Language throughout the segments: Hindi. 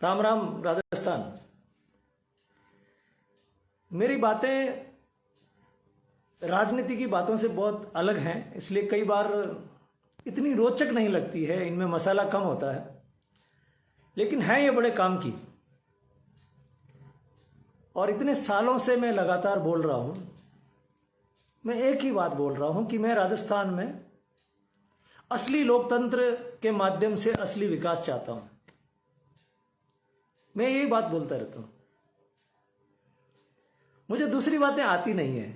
राम राम राजस्थान। मेरी बातें राजनीति की बातों से बहुत अलग हैं, इसलिए कई बार इतनी रोचक नहीं लगती है, इनमें मसाला कम होता है, लेकिन है ये बड़े काम की। और इतने सालों से मैं लगातार बोल रहा हूं, मैं एक ही बात बोल रहा हूं कि मैं राजस्थान में असली लोकतंत्र के माध्यम से असली विकास चाहता हूं। मैं यही बात बोलता रहता हूं, मुझे दूसरी बातें आती नहीं है।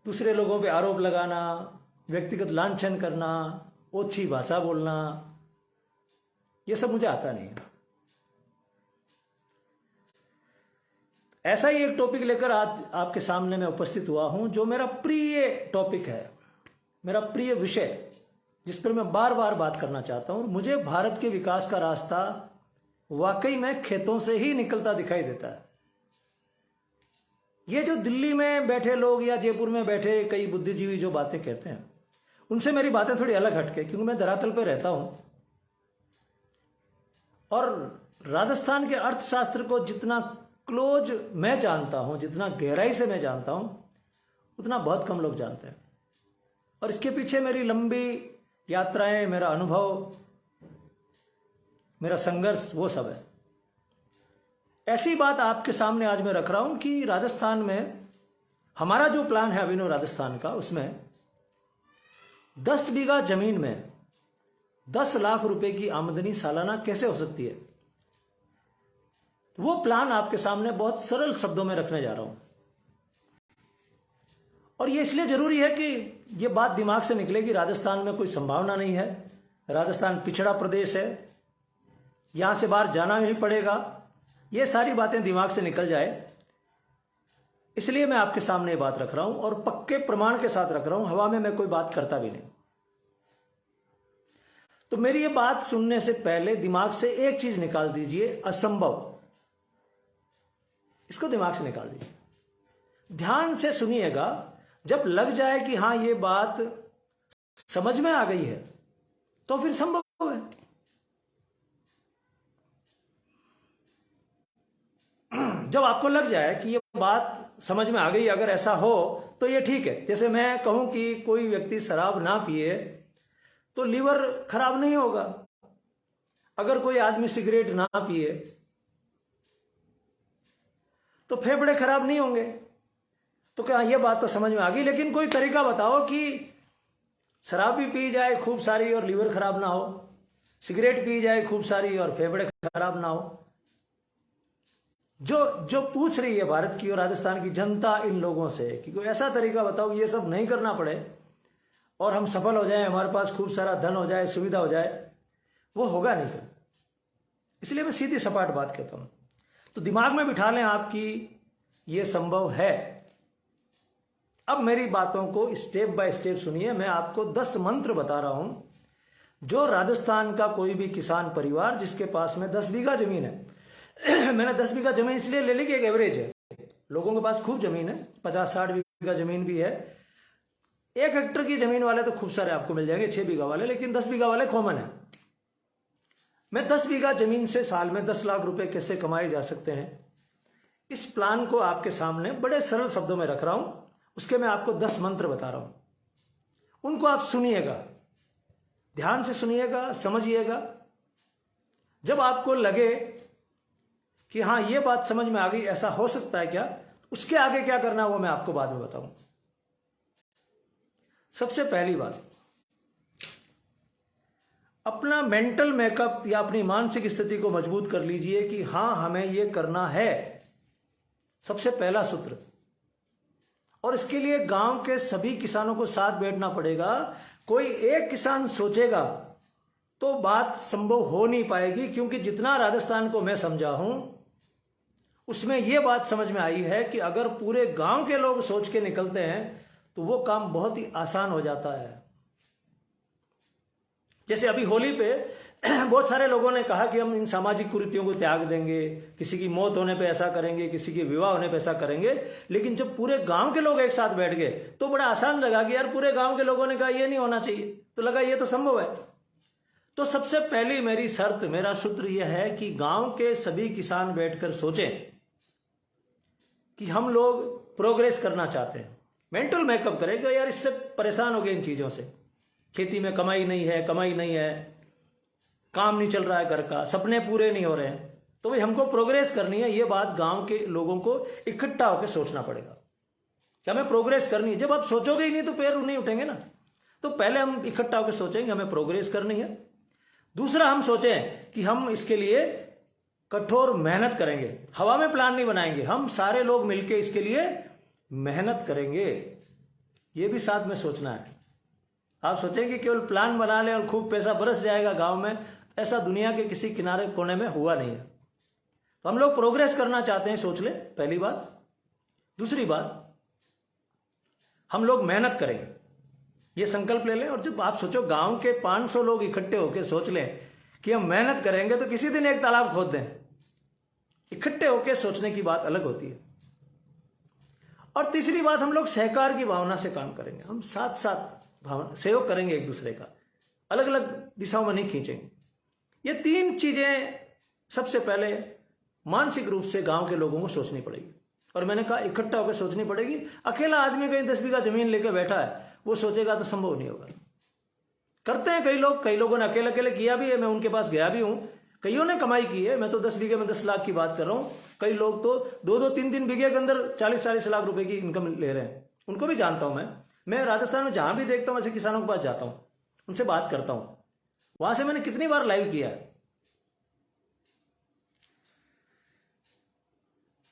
दूसरे लोगों पे आरोप लगाना, व्यक्तिगत लांछन करना, ओछी भाषा बोलना, यह सब मुझे आता नहीं है। ऐसा ही एक टॉपिक लेकर आज आपके सामने मैं उपस्थित हुआ हूं, जो मेरा प्रिय टॉपिक है, मेरा प्रिय विषय, जिस पर मैं बार बार बात करना चाहता हूं। मुझे भारत के विकास का रास्ता वाकई में खेतों से ही निकलता दिखाई देता है। ये जो दिल्ली में बैठे लोग या जयपुर में बैठे कई बुद्धिजीवी जो बातें कहते हैं, उनसे मेरी बातें थोड़ी अलग हटके, क्योंकि मैं धरातल पर रहता हूं और राजस्थान के अर्थशास्त्र को जितना क्लोज मैं जानता हूं, जितना गहराई से मैं जानता हूं, उतना बहुत कम लोग जानते हैं। और इसके पीछे मेरी लंबी यात्राएं, मेरा अनुभव, मेरा संघर्ष, वो सब है। ऐसी बात आपके सामने आज मैं रख रहा हूं कि राजस्थान में हमारा जो प्लान है अभिनव राजस्थान का, उसमें 10 बीघा जमीन में 10 लाख रुपए की आमदनी सालाना कैसे हो सकती है, वो प्लान आपके सामने बहुत सरल शब्दों में रखने जा रहा हूं। और ये इसलिए जरूरी है कि ये बात दिमाग से निकले कि राजस्थान में कोई संभावना नहीं है, राजस्थान पिछड़ा प्रदेश है, यहां से बाहर जाना ही पड़ेगा। ये सारी बातें दिमाग से निकल जाए, इसलिए मैं आपके सामने ये बात रख रहा हूं और पक्के प्रमाण के साथ रख रहा हूं। हवा में मैं कोई बात करता भी नहीं। तो मेरी ये बात सुनने से पहले दिमाग से एक चीज निकाल दीजिए, असंभव। इसको दिमाग से निकाल दीजिए, ध्यान से सुनिएगा। जब लग जाए कि हां ये बात समझ में आ गई है, तो फिर संभव है। जब आपको लग जाए कि ये बात समझ में आ गई, अगर ऐसा हो तो ये ठीक है। जैसे मैं कहूं कि कोई व्यक्ति शराब ना पिए तो लीवर खराब नहीं होगा, अगर कोई आदमी सिगरेट ना पिए तो फेफड़े खराब नहीं होंगे। तो क्या ये बात तो समझ में आ गई, लेकिन कोई तरीका बताओ कि शराब भी पी जाए खूब सारी और लीवर खराब ना हो, सिगरेट पी जाए खूब सारी और फेफड़े खराब ना हो। जो पूछ रही है भारत की और राजस्थान की जनता इन लोगों से कि कोई ऐसा तरीका बताओ कि ये सब नहीं करना पड़े और हम सफल हो जाएं, हमारे पास खूब सारा धन हो जाए, सुविधा हो जाए, वो होगा नहीं फिर। इसलिए मैं सीधी सपाट बात कहता हूं। तो दिमाग में बिठा लें आपकी ये संभव है। अब मेरी बातों को स्टेप बाय स्टेप सुनिए। मैं आपको 10 मंत्र बता रहा हूं, जो राजस्थान का कोई भी किसान परिवार जिसके पास में 10 बीघा जमीन है, मैंने 10 बीघा जमीन इसलिए ले ली कि एक एवरेज है, लोगों के पास खूब जमीन है, 50-60 बीघा जमीन भी है। 1 हेक्टर की जमीन वाले तो खूब सारे आपको मिल जाएंगे, 6 बीघा वाले, लेकिन 10 बीघा वाले कॉमन है। मैं 10 बीघा जमीन से साल में 10 लाख रुपए कैसे कमाए जा सकते हैं, इस प्लान को आपके सामने बड़े सरल शब्दों में रख रहा हूं। उसके मैं आपको 10 मंत्र बता रहा हूं, उनको आप सुनिएगा, ध्यान से सुनिएगा, समझिएगा। जब आपको लगे कि हां ये बात समझ में आ गई, ऐसा हो सकता है क्या, उसके आगे क्या करना वो मैं आपको बाद में बताऊं। सबसे पहली बात, अपना मेंटल मेकअप या अपनी मानसिक स्थिति को मजबूत कर लीजिए कि हां हमें यह करना है। सबसे पहला सूत्र, और इसके लिए गांव के सभी किसानों को साथ बैठना पड़ेगा। कोई एक किसान सोचेगा तो बात संभव हो नहीं पाएगी, क्योंकि जितना राजस्थान को मैं समझा हूं उसमें यह बात समझ में आई है कि अगर पूरे गांव के लोग सोच के निकलते हैं तो वो काम बहुत ही आसान हो जाता है। जैसे अभी होली पे बहुत सारे लोगों ने कहा कि हम इन सामाजिक कुरीतियों को त्याग देंगे, किसी की मौत होने पे ऐसा करेंगे, किसी के विवाह होने पे ऐसा करेंगे। लेकिन जब पूरे गांव के लोग एक साथ बैठ गए तो बड़ा आसान लगा कि यार पूरे गांव के लोगों ने कहा ये नहीं होना चाहिए, तो लगा ये तो संभव है। तो सबसे पहली मेरी शर्त, मेरा सूत्र यह है कि गांव के सभी किसान बैठकर सोचें कि हम लोग प्रोग्रेस करना चाहते हैं। मेंटल मेकअप करें कि यार इससे परेशान हो गए इन चीज़ों से, खेती में कमाई नहीं है, काम नहीं चल रहा है घर का, सपने पूरे नहीं हो रहे हैं, तो भाई हमको प्रोग्रेस करनी है। ये बात गांव के लोगों को इकट्ठा होकर सोचना पड़ेगा कि हमें प्रोग्रेस करनी है। जब आप सोचोगे ही नहीं तो पैर नहीं उठेंगे ना। तो पहले हम इकट्ठा होकर सोचेंगे हमें प्रोग्रेस करनी है। दूसरा, हम सोचें कि हम इसके लिए कठोर मेहनत करेंगे, हवा में प्लान नहीं बनाएंगे, हम सारे लोग मिलकर इसके लिए मेहनत करेंगे। ये भी साथ में सोचना है। आप सोचेंगे केवल प्लान बना ले और खूब पैसा बरस जाएगा गांव में, ऐसा दुनिया के किसी किनारे कोने में हुआ नहीं है। तो हम लोग प्रोग्रेस करना चाहते हैं, सोच ले, पहली बात। दूसरी बात, हम लोग मेहनत करेंगे, ये संकल्प ले लें। और जब आप सोचो गांव के 500 लोग इकट्ठे होकर सोच लें कि हम मेहनत करेंगे, तो किसी दिन एक तालाब खोद दें। इकट्ठे होकर सोचने की बात अलग होती है। और तीसरी बात, हम लोग सहकार की भावना से काम करेंगे। हम साथ साथ भावना सहयोग करेंगे एक दूसरे का, अलग अलग दिशाओं में नहीं खींचेंगे। ये 3 चीजें सबसे पहले मानसिक रूप से गांव के लोगों को सोचनी पड़ेगी। और मैंने कहा इकट्ठा होकर सोचनी पड़ेगी। अकेला आदमी कहीं 10 बीघा जमीन लेकर बैठा है, वो सोचेगा तो संभव नहीं होगा। करते हैं कई लोगों ने अकेले अकेले किया भी है, मैं उनके पास गया भी हूं, कईयों ने कमाई की है। मैं तो 10 बीघे में 10 लाख की बात कर रहा हूं। कई लोग तो 2-2, 3-3 बीघे के अंदर 40-40 लाख रुपए की इनकम ले रहे हैं। उनको भी जानता हूं मैं राजस्थान में जहां भी देखता हूं ऐसे किसानों के पास जाता हूं, उनसे बात करता हूं। वहां से मैंने कितनी बार लाइव किया है।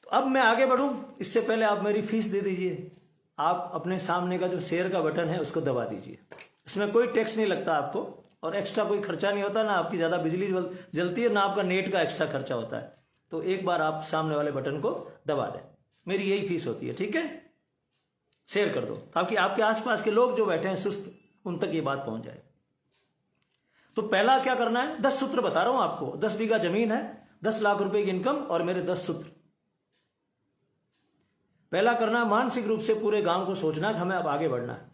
तो अब मैं आगे बढ़ूं, इससे पहले आप मेरी फीस दे दीजिए। आप अपने सामने का जो शेयर का बटन है उसको दबा दीजिए। इसमें कोई टैक्स नहीं लगता आपको, और एक्स्ट्रा कोई खर्चा नहीं होता, ना आपकी ज्यादा बिजली जलती है, ना आपका नेट का एक्स्ट्रा खर्चा होता है। तो एक बार आप सामने वाले बटन को दबा दें, मेरी यही फीस होती है, ठीक है। शेयर कर दो ताकि आपके आसपास के लोग जो बैठे हैं सुस्त, उन तक ये बात पहुंच जाए। तो पहला क्या करना है, 10 सूत्र बता रहा हूं आपको। 10 बीघा जमीन है, 10 लाख रुपए की इनकम और मेरे 10 सूत्र। पहला करना, मानसिक रूप से पूरे गांव को सोचना कि हमें अब आगे बढ़ना है।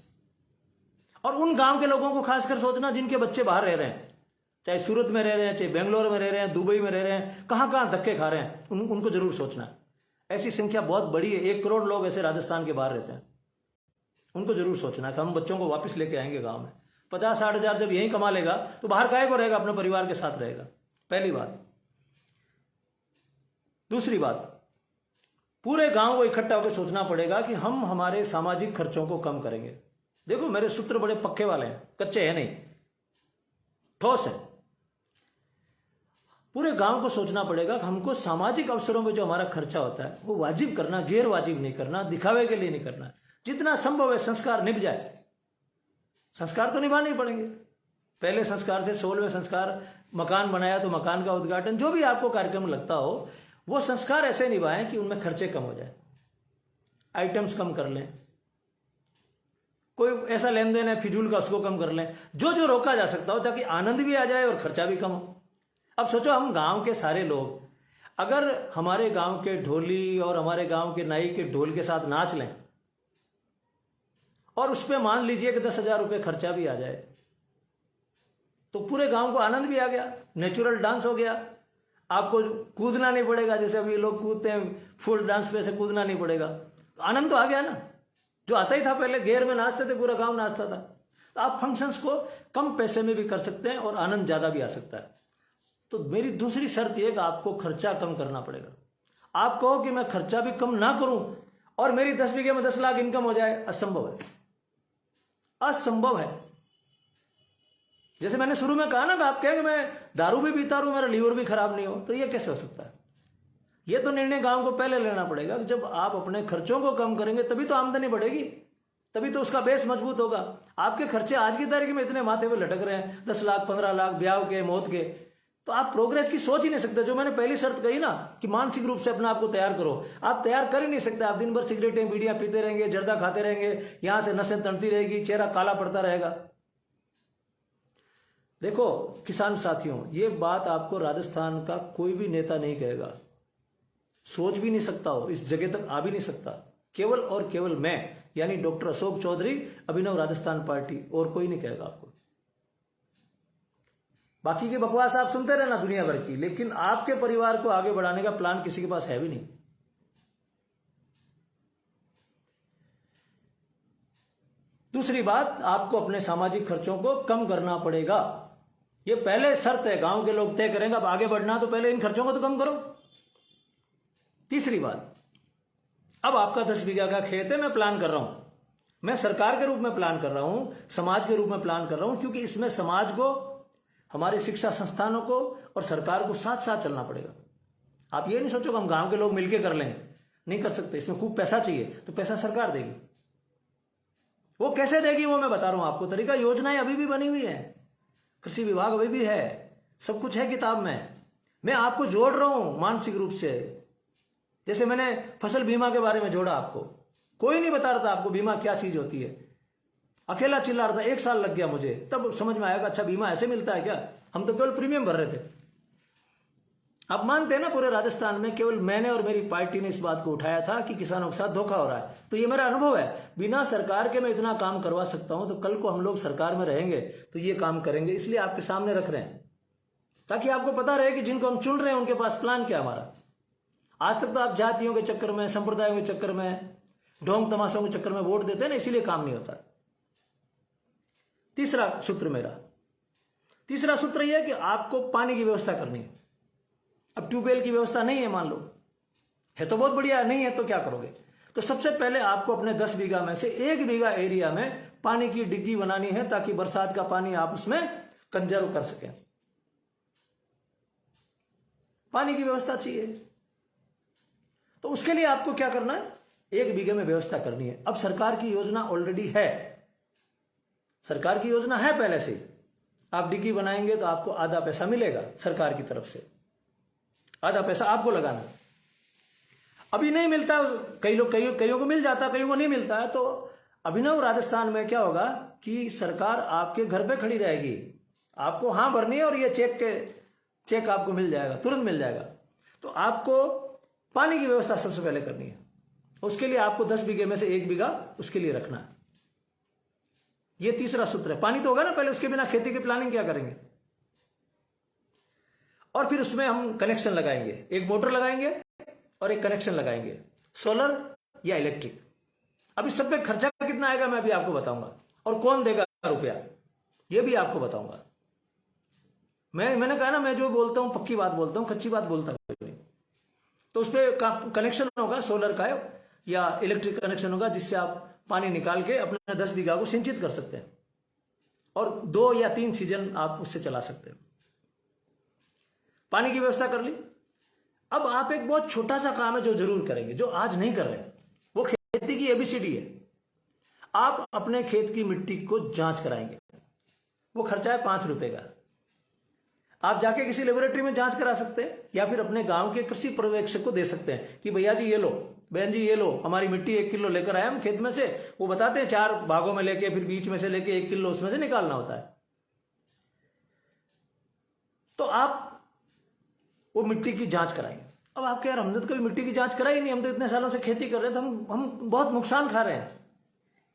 और उन गांव के लोगों को खासकर सोचना जिनके बच्चे बाहर रह रहे हैं, चाहे सूरत में रह रहे हैं, चाहे बेंगलोर में रह रहे हैं, दुबई में रह रहे हैं, कहां कहां धक्के खा रहे हैं, उनको जरूर सोचना है। ऐसी संख्या बहुत बड़ी है, 1 करोड़ लोग ऐसे राजस्थान के बाहर रहते हैं। उनको जरूर सोचना है कि हम बच्चों को वापस लेके आएंगे गांव में। 50-60 हजार जब यहीं कमा लेगा तो बाहर काहे को रहेगा, अपने परिवार के साथ रहेगा। पहली बात। दूसरी बात, पूरे गांव को इकट्ठा होकर सोचना पड़ेगा कि हम हमारे सामाजिक खर्चों को कम करेंगे। देखो मेरे सूत्र बड़े पक्के वाले हैं, कच्चे हैं नहीं, ठोस है। पूरे गांव को सोचना पड़ेगा कि हमको सामाजिक अवसरों में जो हमारा खर्चा होता है वो वाजिब करना, गैर वाजिब नहीं करना, दिखावे के लिए नहीं करना। जितना संभव है संस्कार निभ जाए। संस्कार तो निभाने ही पड़ेंगे। पहले संस्कार से 16वें संस्कार, मकान बनाया तो मकान का उद्घाटन, जो भी आपको कार्यक्रम लगता हो, वो संस्कार ऐसे निभाएं कि उनमें खर्चे कम हो जाए, आइटम्स कम कर लें, कोई ऐसा लेन देन है फिजूल का उसको कम कर लें, जो जो रोका जा सकता हो, ताकि आनंद भी आ जाए और खर्चा भी कम हो। अब सोचो हम गांव के सारे लोग अगर हमारे गांव के ढोली और हमारे गांव के नाई के ढोल के साथ नाच लें और उस पर मान लीजिए कि 10,000 रुपये खर्चा भी आ जाए, तो पूरे गांव को आनंद भी आ गया, नेचुरल डांस हो गया। आपको कूदना नहीं पड़ेगा, जैसे अभी लोग कूदते हैं फुल डांस पे, से कूदना नहीं पड़ेगा। तो आनंद तो आ गया ना, जो आता ही था। पहले घेर में नाचते थे, पूरा गांव नाचता था। तो आप फंक्शंस को कम पैसे में भी कर सकते हैं और आनंद ज्यादा भी आ सकता है। तो मेरी दूसरी शर्त यह कि आपको खर्चा कम करना पड़ेगा। आप कहो कि मैं खर्चा भी कम ना करूं और मेरी 10 बीघे में 10 लाख इनकम हो जाए, असंभव है, असंभव है। जैसे मैंने शुरू में कहा ना कि आप कहें कि मैं दारू भी पीता रहूं, मेरा लीवर भी खराब नहीं हो, तो ये कैसे हो सकता है। ये तो निर्णय गांव को पहले लेना पड़ेगा कि जब आप अपने खर्चों को कम करेंगे तभी तो आमदनी बढ़ेगी, तभी तो उसका बेस मजबूत होगा। आपके खर्चे आज की तारीख में इतने माथे पे लटक रहे हैं, 10 लाख 15 लाख ब्याह के, मौत के, तो आप प्रोग्रेस की सोच ही नहीं सकते। जो मैंने पहली शर्त कही ना कि मानसिक रूप से अपना आपको तैयार करो, आप तैयार कर ही नहीं सकते। आप दिन भर सिगरेटें बीड़ियां पीते रहेंगे, जर्दा खाते रहेंगे, यहां से नसें तड़ती रहेगी, चेहरा काला पड़ता रहेगा। देखो किसान साथियों, ये बात आपको राजस्थान का कोई भी नेता नहीं कहेगा, सोच भी नहीं सकता हो, इस जगह तक आ भी नहीं सकता। केवल और केवल मैं, यानी डॉक्टर अशोक चौधरी, अभिनव राजस्थान पार्टी, और कोई नहीं कहेगा आपको। बाकी की बकवास आप सुनते रहना दुनिया भर की, लेकिन आपके परिवार को आगे बढ़ाने का प्लान किसी के पास है भी नहीं। दूसरी बात, आपको अपने सामाजिक खर्चों को कम करना पड़ेगा। ये पहले शर्त है, गांव के लोग तय करेंगे अब आगे बढ़ना तो पहले इन खर्चों को तो कम करो। तीसरी बात, अब आपका 10 बीघा का खेत है, मैं प्लान कर रहा हूं, मैं सरकार के रूप में प्लान कर रहा हूं, समाज के रूप में प्लान कर रहा हूं, क्योंकि इसमें समाज को, हमारे शिक्षा संस्थानों को और सरकार को साथ साथ चलना पड़ेगा। आप ये नहीं सोचो कि हम गांव के लोग मिलकर कर लेंगे, नहीं कर सकते। इसमें खूब पैसा चाहिए, तो पैसा सरकार देगी। वो कैसे देगी वो मैं बता रहा हूं आपको तरीका। योजनाएं अभी भी बनी हुई है, कृषि विभाग अभी भी है, सब कुछ है किताब में। मैं आपको जोड़ रहा हूं मानसिक रूप से। जैसे मैंने फसल बीमा के बारे में जोड़ा आपको, कोई नहीं बता रहा था आपको बीमा क्या चीज होती है, अकेला चिल्ला रहा था, 1 साल लग गया मुझे, तब समझ में आएगा अच्छा बीमा ऐसे मिलता है क्या। हम तो केवल प्रीमियम भर रहे थे। आप मानते हैं ना, पूरे राजस्थान में केवल मैंने और मेरी पार्टी ने इस बात को उठाया था कि किसानों के साथ धोखा हो रहा है। तो ये मेरा अनुभव है, बिना सरकार के मैं इतना काम करवा सकता हूं, तो कल को हम लोग सरकार में रहेंगे तो ये काम करेंगे। इसलिए आपके सामने रख रहे हैं ताकि आपको पता रहे कि जिनको हम चुन रहे हैं उनके पास प्लान क्या हमारा। आज तक तो आप जातियों के चक्कर में, संप्रदायों के चक्कर में, ढोंग तमाशों के चक्कर में वोट देते हैं ना, इसीलिए काम नहीं होता। तीसरा सूत्र यह है कि आपको पानी की व्यवस्था करनी है। अब ट्यूबवेल की व्यवस्था नहीं है, मान लो है तो बहुत बढ़िया, नहीं है तो क्या करोगे। तो सबसे पहले आपको अपने 10 बीघा में से 1 बीघा एरिया में पानी की डिग्गी बनानी है, ताकि बरसात का पानी आप उसमें कंजर्व कर सकें। पानी की व्यवस्था चाहिए, तो उसके लिए आपको क्या करना है, 1 बीघे में व्यवस्था करनी है। अब सरकार की योजना ऑलरेडी है, सरकार की योजना है पहले से। आप डिग्गी बनाएंगे तो आपको आधा पैसा मिलेगा सरकार की तरफ से, आधा पैसा आपको लगाना। अभी नहीं मिलता, कईयों को मिल जाता, कईयों को नहीं मिलता है। तो अभिनव राजस्थान में क्या होगा कि सरकार आपके घर पे खड़ी रहेगी, आपको हाँ भरनी है और ये चेक आपको मिल जाएगा, तुरंत मिल जाएगा। तो आपको पानी की व्यवस्था सबसे पहले करनी है। उसके लिए आपको 10 बीघे में से 1 बीघा उसके लिए रखना है। ये तीसरा सूत्र है। पानी तो होगा ना पहले, उसके बिना खेती की प्लानिंग क्या करेंगे। और फिर उसमें हम कनेक्शन लगाएंगे, एक मोटर लगाएंगे और एक कनेक्शन लगाएंगे, सोलर या इलेक्ट्रिक। अब इस सब पे खर्चा कितना आएगा मैं भी आपको बताऊंगा, और कौन देगा रुपया ये भी आपको बताऊंगा। मैंने कहा ना, मैं जो बोलता हूं पक्की बात बोलता हूं, कच्ची बात बोलता नहीं। तो उस पर कनेक्शन होगा सोलर का या इलेक्ट्रिक कनेक्शन होगा, जिससे आप पानी निकाल के अपने 10 बीघा को सिंचित कर सकते हैं, और 2 या 3 सीजन आप उससे चला सकते हैं। पानी की व्यवस्था कर ली। अब आप एक बहुत छोटा सा काम है जो जरूर करेंगे, जो आज नहीं कर रहे, वो खेती की ABCD है। आप अपने खेत की मिट्टी को जांच कराएंगे। वो खर्चा है 5 रुपए का। आप जाके किसी लेबोरेटरी में जांच करा सकते हैं, या फिर अपने गांव के कृषि पर्यवेक्षक को दे सकते हैं कि भैया जी ये लो, बहन जी ये लो, हमारी मिट्टी 1 किलो लेकर आए हम खेत में से। वो बताते हैं 4 भागों में लेके, फिर बीच में से लेके 1 किलो उसमें से निकालना होता है। तो आप वो मिट्टी की जांच कराएंगे। अब आप यार हमने तो कभी मिट्टी की जांच कराई नहीं, हम तो इतने सालों से खेती कर रहे हैं, तो हम बहुत नुकसान खा रहे हैं।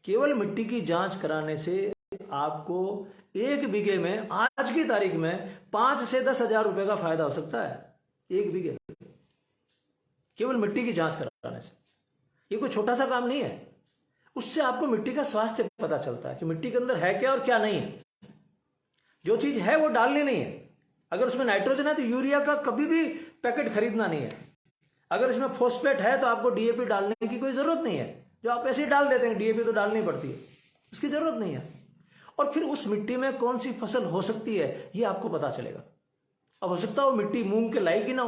केवल मिट्टी की जांच कराने से आपको 1 बीघे में आज की तारीख में 5 से 10 हजार रुपए का फायदा हो सकता है, 1 बीघे केवल मिट्टी की जांच कराने से। ये कोई छोटा सा काम नहीं है। उससे आपको मिट्टी का स्वास्थ्य पता चलता है कि मिट्टी के अंदर है क्या और क्या नहीं है। जो चीज है वो डालनी नहीं है। अगर उसमें नाइट्रोजन है तो यूरिया का कभी भी पैकेट खरीदना नहीं है। अगर इसमें फॉस्फेट है तो आपको DAP डालने की कोई जरूरत नहीं है, जो आप ऐसे ही डाल देते हैं। DAP तो डालनी पड़ती है, उसकी जरूरत नहीं है। और फिर उस मिट्टी में कौन सी फसल हो सकती है ये आपको पता चलेगा। अब हो सकता है वो मिट्टी मूंग के लायक ही ना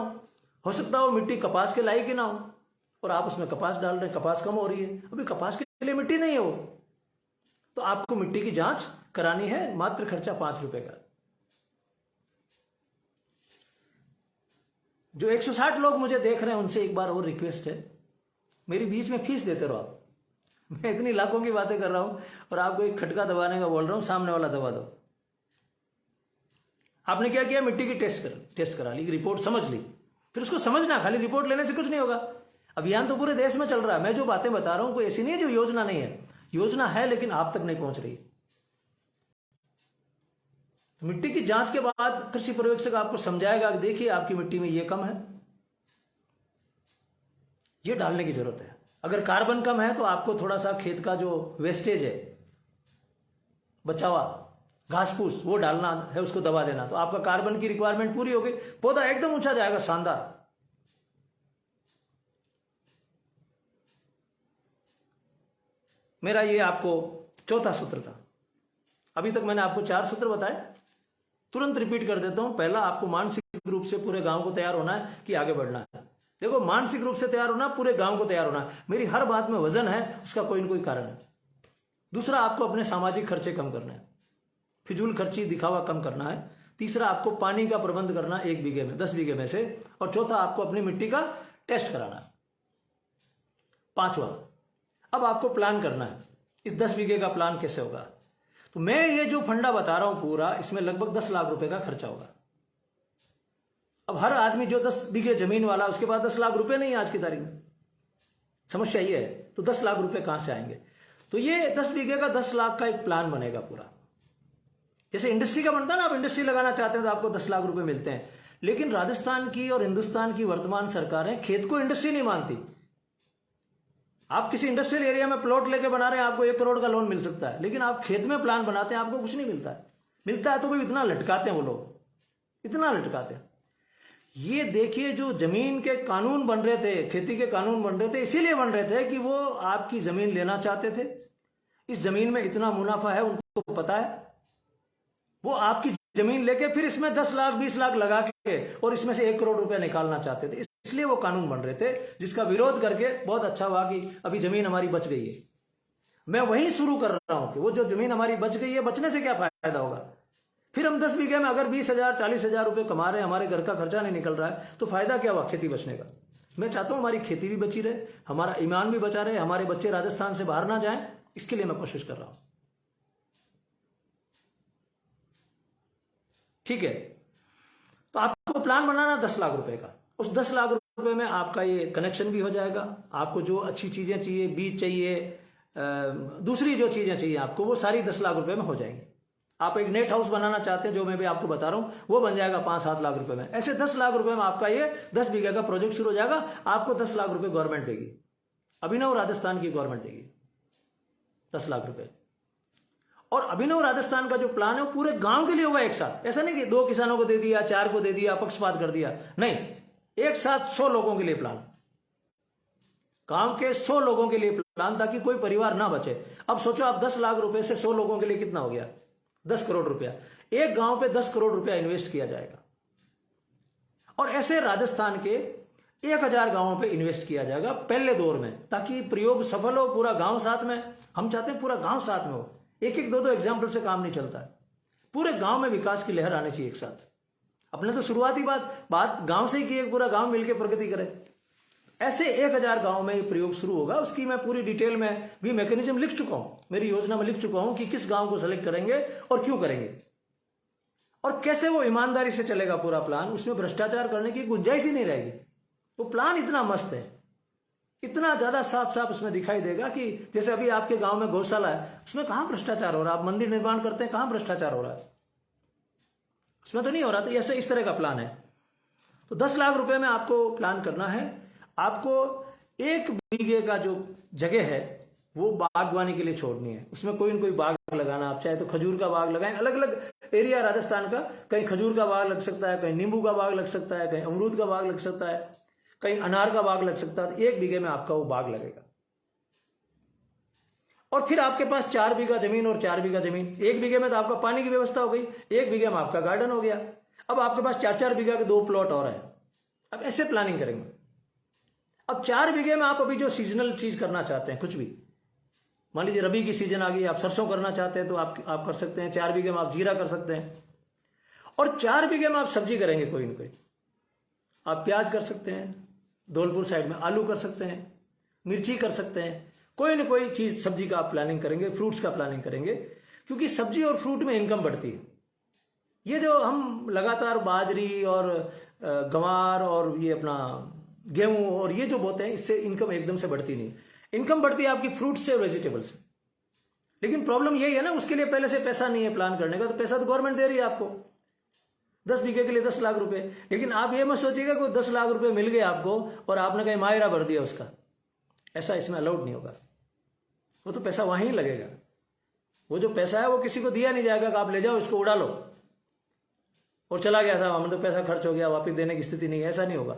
हो सकता है वो मिट्टी कपास के लायक ही ना हो, और आप उसमें कपास डाल रहे हैं, कपास कम हो रही है। अभी कपास के लिए मिट्टी नहीं है वो, तो आपको मिट्टी की जांच करानी है। मात्र खर्चा 5 रुपए का। जो 160 लोग मुझे देख रहे हैं उनसे एक बार और रिक्वेस्ट है, मेरी बीच में फीस देते रहो आप। मैं इतनी लाखों की बातें कर रहा हूं और आपको एक खटका दबाने का बोल रहा हूं, सामने वाला दबा दो। आपने क्या किया, मिट्टी की टेस्ट करा ली, रिपोर्ट समझ ली, फिर उसको समझना। खाली रिपोर्ट लेने से कुछ नहीं होगा। अभियान तो पूरे देश में चल रहा है। मैं जो बातें बता रहा हूं कोई ऐसी नहीं है जो योजना नहीं है। योजना है लेकिन आप तक नहीं पहुंच रही। मिट्टी की जांच के बाद कृषि पर्यवेक्षक आपको समझाएगा कि देखिए आपकी मिट्टी में ये कम है, ये डालने की जरूरत है। अगर कार्बन कम है तो आपको थोड़ा सा खेत का जो वेस्टेज है, बचावा घास फूस, वो डालना है, उसको दबा देना, तो आपका कार्बन की रिक्वायरमेंट पूरी हो गई, पौधा एकदम ऊंचा जाएगा, शानदार। मेरा ये आपको चौथा सूत्र था। अभी तक मैंने आपको 4 सूत्र बताए, तुरंत रिपीट कर देता हूं। पहला, आपको मानसिक रूप से पूरे गांव को तैयार होना है कि आगे बढ़ना है। देखो, मानसिक रूप से तैयार होना, पूरे गांव को तैयार होना। मेरी हर बात में वजन है, उसका कोई ना कोई कारण है। दूसरा, आपको अपने सामाजिक खर्चे कम करने हैं, फिजूल खर्ची दिखावा कम करना है। तीसरा, आपको पानी का प्रबंध करना 1 बीघे में, 10 बीघे में से। और चौथा, आपको अपनी मिट्टी का टेस्ट कराना है। पांचवा, अब आपको प्लान करना है, इस 10 बीघे का प्लान कैसे होगा। तो मैं ये जो फंडा बता रहा हूं पूरा, इसमें लगभग 10 लाख रुपए का खर्चा होगा। अब हर आदमी जो 10 बीघे जमीन वाला, उसके पास 10 लाख रुपए नहीं है आज की तारीख में। समस्या ये है, तो 10 लाख रुपए कहां से आएंगे। तो ये 10 बीघे का 10 लाख का एक प्लान बनेगा पूरा। जैसे इंडस्ट्री का बनता है ना, आप इंडस्ट्री लगाना चाहते हैं तो आपको 10 लाख रुपए मिलते हैं। लेकिन राजस्थान की और हिंदुस्तान की वर्तमान सरकारें खेत को इंडस्ट्री नहीं मानती। आप किसी इंडस्ट्रियल एरिया में प्लॉट लेके बना रहे हैं, आपको 1 करोड़ का लोन मिल सकता है, लेकिन आप खेत में प्लान बनाते हैं, आपको कुछ नहीं मिलता है। मिलता है तो भी इतना लटकाते हैं वो लोग, इतना लटकाते हैं। ये देखिए, जो जमीन के कानून बन रहे थे, खेती के कानून बन रहे थे, इसीलिए बन रहे थे कि वो आपकी जमीन लेना चाहते थे। इस जमीन में इतना मुनाफा है, उनको पता है। वो आपकी जमीन लेके फिर इसमें 10 लाख 20 लाख लगा के और इसमें से 1 करोड़ रुपया निकालना चाहते थे। इसलिए वो कानून बन रहे थे, जिसका विरोध करके बहुत अच्छा हुआ कि अभी जमीन हमारी बच गई है। मैं वहीं शुरू कर रहा हूं कि वो जो जमीन हमारी बच गई है, बचने से क्या फायदा होगा। फिर हम 10 बीघे में अगर 20,000 40,000 रुपए कमा रहे हैं, हमारे घर का खर्चा नहीं निकल रहा है, तो फायदा क्या हुआ खेती बचने का। मैं चाहता हूं हमारी खेती भी बची रहे, हमारा ईमान भी बचा रहे, हमारे बच्चे राजस्थान से बाहर ना जाएं, इसके लिए मैं कोशिश कर रहा हूं। ठीक है, तो आपको प्लान बनाना 10 लाख रुपए का। उस 10 लाख रुपए में आपका ये कनेक्शन भी हो जाएगा। आपको जो अच्छी चीजें चाहिए, बीज चाहिए, दूसरी जो चीजें चाहिए आपको, वो सारी 10 लाख रुपए में हो जाएंगी। आप एक नेट हाउस बनाना चाहते हैं, जो मैं भी आपको बता रहा हूं, वो बन जाएगा 5-7 लाख रुपए में। ऐसे 10 लाख रुपए में आपका ये 10 बीघे का प्रोजेक्ट शुरू हो जाएगा। आपको 10 लाख रुपए गवर्नमेंट देगी, अभिनव राजस्थान की गवर्नमेंट देगी 10 लाख रुपए। और अभिनव राजस्थान का जो प्लान है वो पूरे गांव के लिए होगा एक साथ। ऐसा नहीं कि 2 किसानों को दे दिया, 4 को दे दिया, पक्षपात कर दिया, नहीं, एक साथ 100 लोगों के लिए प्लान, गांव के 100 लोगों के लिए प्लान, ताकि कोई परिवार ना बचे। अब सोचो, आप 10 लाख रुपए से 100 लोगों के लिए कितना हो गया, 10 करोड़ रुपया। एक गांव पे 10 करोड़ रुपया इन्वेस्ट किया जाएगा। और ऐसे राजस्थान के 1000 गांवों पे इन्वेस्ट किया जाएगा पहले दौर में, ताकि प्रयोग सफल हो, पूरा गांव साथ में। हम चाहते हैं पूरा गांव साथ में हो, 1-1 2-2 एग्जाम्पल से काम नहीं चलता है। पूरे गांव में विकास की लहर आनी चाहिए एक साथ। अपने तो शुरुआती बात गांव से ही की, एक पूरा गांव मिलकर प्रगति करे। ऐसे 1000 गांव में ये प्रयोग शुरू होगा। उसकी मैं पूरी डिटेल में भी मैकेनिज्म लिख चुका हूं, मेरी योजना में लिख चुका हूं कि किस गांव को सेलेक्ट करेंगे और क्यों करेंगे, और कैसे वो ईमानदारी से चलेगा पूरा प्लान। उसमें भ्रष्टाचार करने की गुंजाइश ही नहीं रहेगी। वो प्लान इतना मस्त है, इतना ज्यादा साफ साफ उसमें दिखाई देगा कि जैसे अभी आपके गांव में गौशाला है, उसमें कहां भ्रष्टाचार हो रहा है। आप मंदिर निर्माण करते हैं, कहां भ्रष्टाचार हो रहा है, उसमें तो नहीं हो रहा। तो ऐसे इस तरह का प्लान है। तो 10 लाख रुपए में आपको प्लान करना है। आपको 1 बीघे का जो जगह है वो बागवानी के लिए छोड़नी है। उसमें कोई न कोई बाग लगाना, आप चाहे तो खजूर का बाग लगाएं। अलग अलग एरिया राजस्थान का, कहीं खजूर का बाग लग सकता है, कहीं नींबू का बाग लग सकता है, कहीं अमरूद का बाग लग सकता है, कहीं अनार का बाग लग सकता है। 1 बीघे में आपका वो बाग लगेगा। और फिर आपके पास 4 बीघा जमीन और 4 बीघा जमीन, 1 बीघे में तो आपका पानी की व्यवस्था हो गई, 1 बीघे में आपका गार्डन हो गया। अब आपके पास 4-4 बीघा के 2 प्लॉट और है। अब ऐसे प्लानिंग करेंगे। अब 4 बीघे में आप अभी जो सीजनल चीज करना चाहते हैं, कुछ भी, मान लीजिए रबी की सीजन आ गई, आप सरसों करना चाहते हैं तो आप कर सकते हैं। 4 बीघे में आप जीरा कर सकते हैं। और 4 बीघे में आप सब्जी करेंगे कोई ना कोई। आप प्याज कर सकते हैं, धौलपुर साइड में आलू कर सकते हैं, मिर्ची कर सकते हैं, कोई ना कोई चीज सब्जी का आप प्लानिंग करेंगे, फ्रूट्स का प्लानिंग करेंगे। क्योंकि सब्जी और फ्रूट में इनकम बढ़ती है। ये जो हम लगातार बाजरी और गंवार और ये अपना गेहूं और ये जो बोते हैं, इससे इनकम एकदम से बढ़ती नहीं। इनकम बढ़ती है आपकी फ्रूट से, वेजिटेबल से। लेकिन प्रॉब्लम यही है ना, उसके लिए पहले से पैसा नहीं है प्लान करने का, तो पैसा तो गवर्नमेंट दे रही है आपको 10 बीघे के लिए 10 लाख रुपए। लेकिन आप ये मत सोचिएगा कि 10 लाख रुपए मिल गए आपको और आपने कहीं मायरा भर दिया उसका, ऐसा इसमें अलाउड नहीं होगा। वो तो पैसा वहीं लगेगा, वो जो पैसा है वो किसी को दिया नहीं जाएगा कि आप ले जाओ इसको उड़ा लो और चला गया था, हमें तो पैसा खर्च हो गया, वापस देने की स्थिति नहीं है, ऐसा नहीं होगा।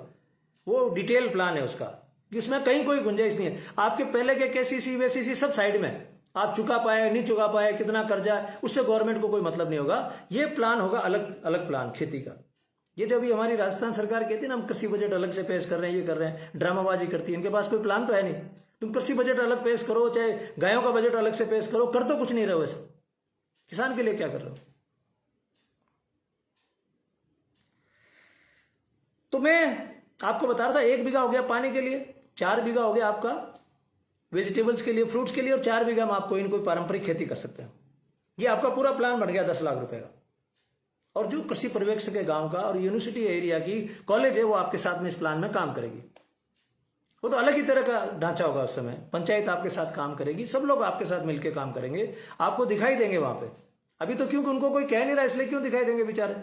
वो डिटेल प्लान है उसका, कि उसमें कहीं कोई गुंजाइश नहीं है। आपके पहले के केसीसी वेसीसी सब साइड में, आप चुका पाए नहीं चुका पाए, कितना कर्जा है, उससे गवर्नमेंट को कोई मतलब नहीं होगा। ये प्लान होगा अलग अलग प्लान खेती का। ये जो अभी हमारी राजस्थान सरकार कहती है ना हम कृषि बजट अलग से पेश कर रहे हैं, ये कर रहे हैं, ड्रामाबाजी करती है, इनके पास कोई प्लान तो है नहीं। तुम कृषि बजट अलग पेश करो, चाहे गायों का बजट अलग से पेश करो, कर तो कुछ नहीं रहे हो। ऐसे किसान के लिए क्या कर रहे हो? तो मैं आपको बता रहा था 1 बीघा हो गया पानी के लिए, 4 बीघा हो गया आपका वेजिटेबल्स के लिए, फ्रूट्स के लिए, और 4 बीघा में आप कोई न कोई पारंपरिक खेती कर सकते हैं। ये आपका पूरा प्लान बन गया 10 लाख रुपए का। और जो कृषि पर्यवेक्षक है गांव का और यूनिवर्सिटी एरिया की कॉलेज है, वो आपके साथ में इस प्लान में काम करेगी। वो तो अलग ही तरह का ढांचा होगा उस समय। पंचायत आपके साथ काम करेगी, सब लोग आपके साथ मिलकर काम करेंगे, आपको दिखाई देंगे वहां पे। अभी तो क्योंकि उनको कोई कह नहीं रहा इसलिए क्यों दिखाई देंगे बेचारे,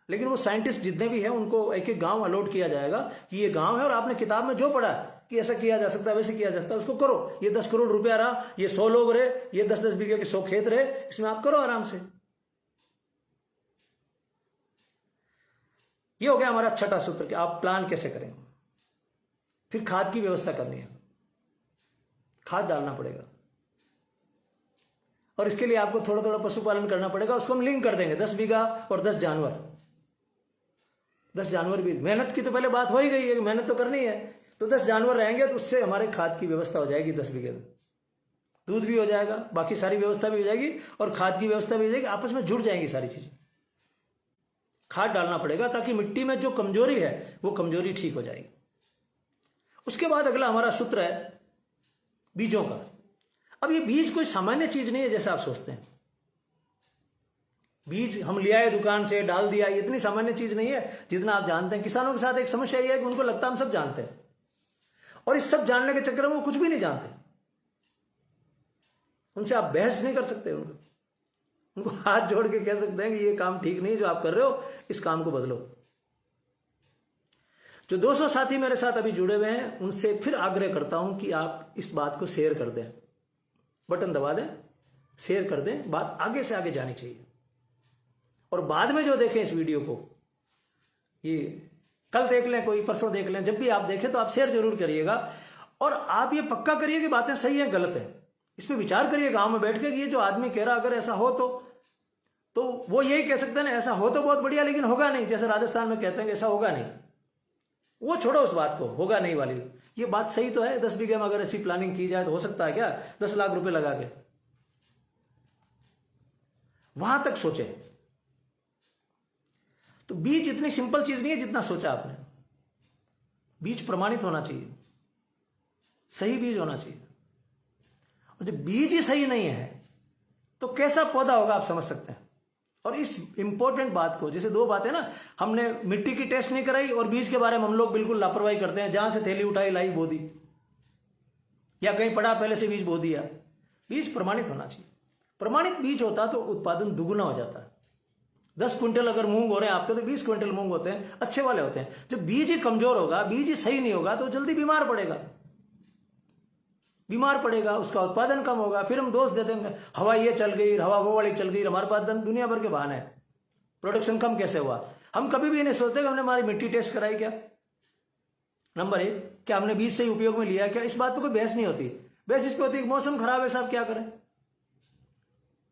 लेकिन वो साइंटिस्ट जितने भी हैं उनको एक एक गांव अलॉट किया जाएगा कि ये गांव है और आपने किताब में जो पढ़ा कि ऐसा किया जा सकता है, वैसे किया जा सकता है, उसको करो। ये 10 करोड़ रुपया रहा, ये 100 लोग रहे, ये 10-10 बीघे के 100 खेत रहे, इसमें आप करो आराम से। ये हो गया हमारा छठा सूत्र कि आप प्लान कैसे करें। फिर खाद की व्यवस्था करनी है, खाद डालना पड़ेगा, और इसके लिए आपको थोड़ा थोड़ा पशुपालन करना पड़ेगा। उसको हम लिंक कर देंगे 10 बीघा और 10 जानवर। 10 जानवर भी, मेहनत की तो पहले बात हो ही गई है, मेहनत तो करनी है, तो 10 जानवर रहेंगे तो उससे हमारे खाद की व्यवस्था हो जाएगी। 10 बीघे में दूध भी हो जाएगा, बाकी सारी व्यवस्था भी हो जाएगी और खाद की व्यवस्था भी हो जाएगी, आपस में जुड़ जाएंगी सारी चीजें। खाद डालना पड़ेगा ताकि मिट्टी में जो कमजोरी है वो कमजोरी ठीक हो जाएगी। उसके बाद अगला हमारा सूत्र है बीजों का। अब ये बीज कोई सामान्य चीज नहीं है जैसा आप सोचते हैं। बीज हम ले आए दुकान से, डाल दिया, ये इतनी सामान्य चीज नहीं है जितना आप जानते हैं। किसानों के साथ एक समस्या यह है कि उनको लगता है हम सब जानते हैं, और इस सब जानने के चक्कर में वो कुछ भी नहीं जानते। उनसे आप बहस नहीं कर सकते, उनको हाथ जोड़ के कह सकते हैं कि ये काम ठीक नहीं जो आप कर रहे हो, इस काम को बदलो। जो 200 साथी मेरे साथ अभी जुड़े हुए हैं उनसे फिर आग्रह करता हूं कि आप इस बात को शेयर कर दें, बटन दबा दें, शेयर कर दें, बात आगे से आगे जानी चाहिए। और बाद में जो देखें इस वीडियो को, ये कल देख लें, कोई परसों देख लें, जब भी आप देखें तो आप शेयर जरूर करिएगा। और आप ये पक्का करिए कि बातें सही है गलत है, इस पर विचार करिए गांव में बैठ के कि ये जो आदमी कह रहा अगर ऐसा हो तो वो यही कह सकते हैं ना, ऐसा हो तो बहुत बढ़िया लेकिन होगा नहीं, जैसे राजस्थान में कहते हैं ऐसा होगा नहीं। वो छोड़ो उस बात को, होगा नहीं वाली, ये बात सही तो है। 10 बीघे में अगर ऐसी प्लानिंग की जाए तो हो सकता है क्या 10 लाख रुपए लगा के? वहां तक सोचे। तो बीज इतनी सिंपल चीज नहीं है जितना सोचा आपने। बीज प्रमाणित होना चाहिए, सही बीज होना चाहिए। और जब बीज ही सही नहीं है तो कैसा पौधा होगा आप समझ सकते हैं। और इस इंपॉर्टेंट बात को, जैसे 2 बातें ना, हमने मिट्टी की टेस्ट नहीं कराई और बीज के बारे में हम लोग बिल्कुल लापरवाही करते हैं, जहां से थैली उठाई लाई बो दी, या कहीं पड़ा पहले से बीज बो दिया। बीज प्रमाणित होना चाहिए। प्रमाणित बीज होता तो उत्पादन दुगुना हो जाता है। 10 क्विंटल अगर मूंग हो रहे हैं आपके तो 20 क्विंटल मूंग होते हैं, अच्छे वाले होते हैं। जब बीज ही कमजोर होगा, बीज ही सही नहीं होगा तो जल्दी बीमार पड़ेगा, उसका उत्पादन कम होगा। फिर हम दोष दे देंगे हवा ये चल गई, हवा वो वाली चल गई, हमारे पास दुनिया भर के बहाने हैं, प्रोडक्शन कम कैसे हुआ। हम कभी भी नहीं सोचते कि हमने हमारी मिट्टी टेस्ट कराई क्या। नंबर 1, क्या हमने बीज सही उपयोग में लिया क्या, इस बात पर कोई बहस नहीं होती। बहस इस पर होती है मौसम खराब है साहब क्या करें,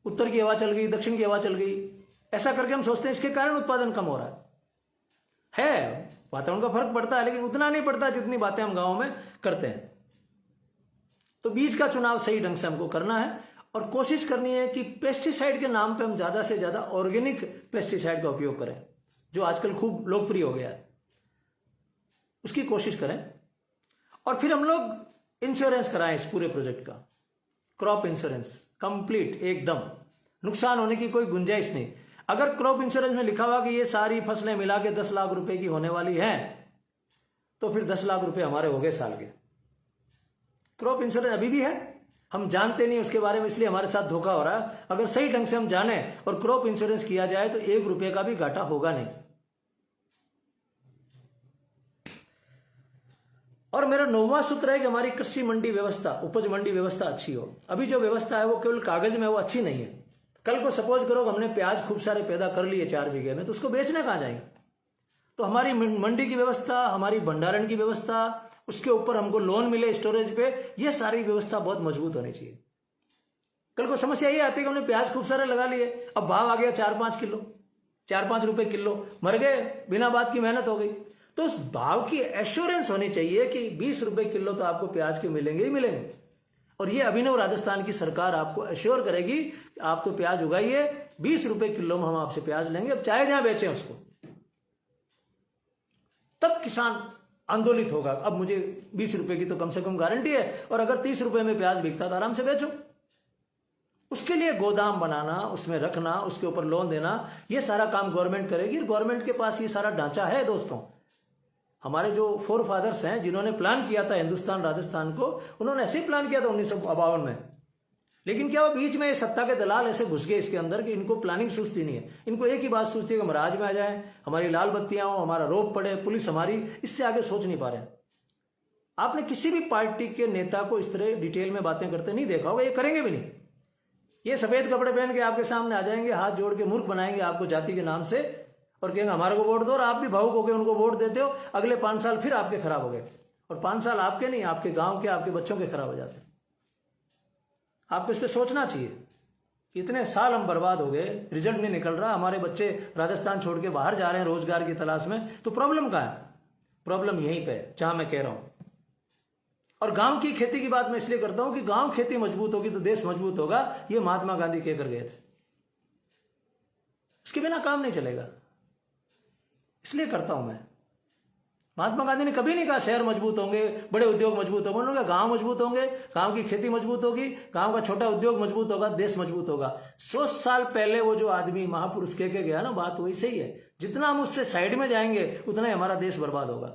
उत्तर की हवा चल गई, दक्षिण की हवा चल गई, ऐसा करके हम सोचते हैं इसके कारण उत्पादन कम हो रहा है। वातावरण का फर्क पड़ता है लेकिन उतना नहीं पड़ता जितनी बातें हम गाँव में करते हैं। तो बीज का चुनाव सही ढंग से हमको करना है और कोशिश करनी है कि पेस्टिसाइड के नाम पे हम ज्यादा से ज्यादा ऑर्गेनिक पेस्टिसाइड का उपयोग करें, जो आजकल खूब लोकप्रिय हो गया है, उसकी कोशिश करें। और फिर हम लोग इंश्योरेंस कराएं इस पूरे प्रोजेक्ट का, क्रॉप इंश्योरेंस कंप्लीट, एकदम नुकसान होने की कोई गुंजाइश नहीं। अगर क्रॉप इंश्योरेंस में लिखा हुआ कि ये सारी फसलें मिला के 10 लाख रुपए की होने वाली हैं, तो फिर 10 लाख रुपए हमारे हो गए साल के। क्रॉप इंश्योरेंस अभी भी है, हम जानते नहीं उसके बारे में, इसलिए हमारे साथ धोखा हो रहा है। अगर सही ढंग से हम जाने और क्रॉप इंश्योरेंस किया जाए तो 1 रुपए का भी घाटा होगा नहीं। और मेरा 9वां सूत्र है कि हमारी कृषि मंडी व्यवस्था, उपज मंडी व्यवस्था अच्छी हो। अभी जो व्यवस्था है वो केवल कागज में, वो अच्छी नहीं है। कल को सपोज करो हमने प्याज खूब सारे पैदा कर लिए 4 बीघे में, तो उसको बेचने कहां जाएंगे? तो हमारी मंडी की व्यवस्था, हमारी भंडारण की व्यवस्था, उसके ऊपर हमको लोन मिले स्टोरेज पे, ये सारी व्यवस्था बहुत मजबूत होनी चाहिए। कल को समस्या ये आती है कि हमने प्याज खूब सारे लगा लिए, अब भाव आ गया 4-5 किलो, 4-5 रुपए किलो, मर गए, बिना बात की मेहनत हो गई। तो उस भाव की एश्योरेंस होनी चाहिए कि 20 रुपए किलो तो आपको प्याज के मिलेंगे ही मिलेंगे। और ये अभिनव राजस्थान की सरकार आपको एश्योर करेगी कि आप तो प्याज उगाइए, 20 रुपए किलो में हम आपसे प्याज लेंगे, अब चाहे जहां बेचें उसको। तब किसान आंदोलित होगा, अब मुझे 20 रुपए की तो कम से कम गारंटी है, और अगर 30 रुपए में प्याज बिकता तो आराम से बेचो। उसके लिए गोदाम बनाना, उसमें रखना, उसके ऊपर लोन देना, ये सारा काम गवर्नमेंट करेगी। गवर्नमेंट के पास ये सारा ढांचा है दोस्तों। हमारे जो फोर फादर्स हैं जिन्होंने प्लान किया था हिंदुस्तान राजस्थान को, उन्होंने ऐसे ही प्लान किया था 1952 में। लेकिन क्या वो बीच में ये सत्ता के दलाल ऐसे घुस गए इसके अंदर कि इनको प्लानिंग सूझती नहीं है। इनको एक ही बात सूझती है कि हम राज में आ जाए, हमारी लाल बत्तियां हो, हमारा रोप पड़े, पुलिस हमारी, इससे आगे सोच नहीं पा रहे। आपने किसी भी पार्टी के नेता को इस तरह डिटेल में बातें करते नहीं देखा होगा, ये करेंगे भी नहीं। ये सफेद कपड़े पहन के आपके सामने आ जाएंगे, हाथ जोड़ के मूर्ख बनाएंगे आपको जाति के नाम से, और कहेंगे हमारे को वोट दो, और आप भी भावुक होकर उनको वोट देते हो। अगले 5 साल फिर आपके खराब हो गए, और 5 साल आपके नहीं, आपके गांव के, आपके बच्चों के खराब हो जाते। आपको इस पर सोचना चाहिए कि इतने साल हम बर्बाद हो गए, रिजल्ट नहीं निकल रहा, हमारे बच्चे राजस्थान छोड़ के बाहर जा रहे हैं रोजगार की तलाश में, तो प्रॉब्लम कहां है? प्रॉब्लम यहीं पे जहां मैं कह रहा हूं। और गांव की खेती की बात मैं इसलिए करता हूं कि गांव खेती मजबूत होगी तो देश मजबूत होगा, ये महात्मा गांधी कहकर गए थे। उसके बिना काम नहीं चलेगा, इसलिए करता हूं मैं। महात्मा गांधी ने कभी नहीं कहा शहर मजबूत होंगे, बड़े उद्योग मजबूत होंगे, उन्होंने कहा गांव मजबूत होंगे, गांव की खेती मजबूत होगी, गांव का छोटा उद्योग मजबूत होगा, देश मजबूत होगा। 100 साल पहले वो जो आदमी महापुरुष कह के गया ना, बात वही सही है। जितना हम उससे साइड में जाएंगे उतना ही हमारा देश बर्बाद होगा।